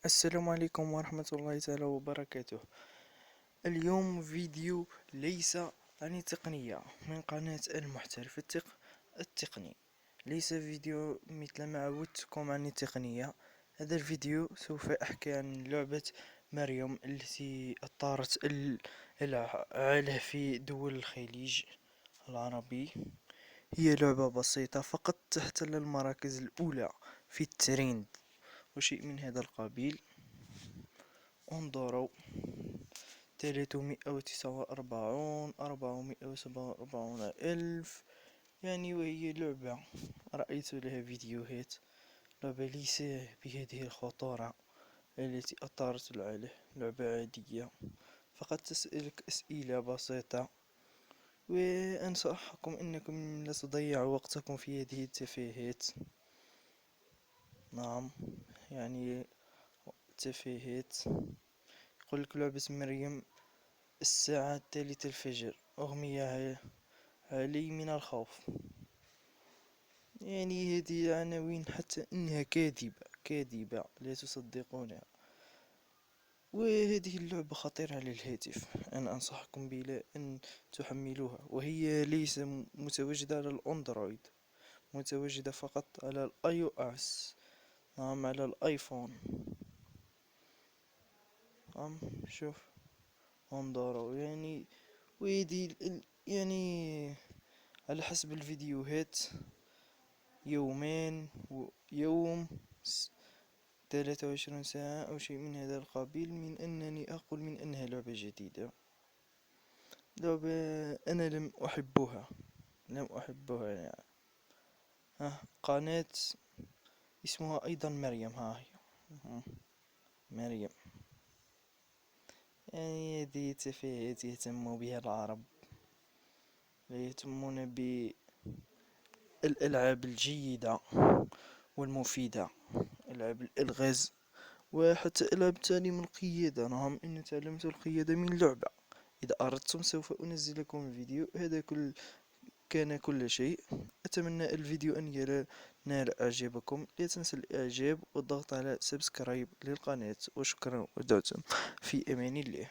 السلام عليكم ورحمة الله تعالى وبركاته. اليوم فيديو ليس عن تقنية من قناة المحترف التقني. ليس فيديو مثل ما عودتكم عن التقنية. هذا الفيديو سوف أحكي عن لعبة مريم التي أثارت العاله في دول الخليج العربي. هي لعبة بسيطة فقط تحتل المراكز الأولى في الترند وشيء من هذا القبيل. انظروا: 349 447 ألف، يعني وهي لعبة رأيت لها فيديوهات. لعبة ليس بهذه الخطورة التي أثارت العاله، لعبة عادية فقط تسألك أسئلة بسيطة، وأنصحكم أنكم لا تضيعوا وقتكم في هذه التفاهات. نعم، يعني تفاهات. يقولك لعبة مريم الساعة الثالثة الفجر أغمي علي من الخوف. يعني هذه عناوين حتى إنها كاذبة لا تصدقونها. وهذه اللعبة خطيرة على الهاتف، أنا أنصحكم بلا أن تحملوها، وهي ليس متواجدة على الأندرويد، متواجدة فقط على الآي أو إس. نعم، على الآيفون. نعم، شوف، انظروا يعني. وهذه يعني على حسب الفيديوهات يومين ويوم 23 ساعة أو شيء من هذا القبيل، من أنني أقول من أنها لعبة جديدة. لعبة أنا لم أحبها يعني. قناة اسمها أيضا مريم، ها هي. مريم. يعني هذه تفاهات يهتم بها العرب، لا يهتمون بالألعاب الجيدة والمفيدة، ألعاب الألغاز وحتى ألعاب تعليم القيادة. نعم، إني تعلمت القيادة من لعبة. إذا أردتم سوف أنزل لكم الفيديو. هذا كان كل شيء. أتمنى الفيديو أن ينال إعجابكم. لا تنسى الإعجاب والضغط على سبسكرايب للقناة، وشكرا ودعتم في أمان الله.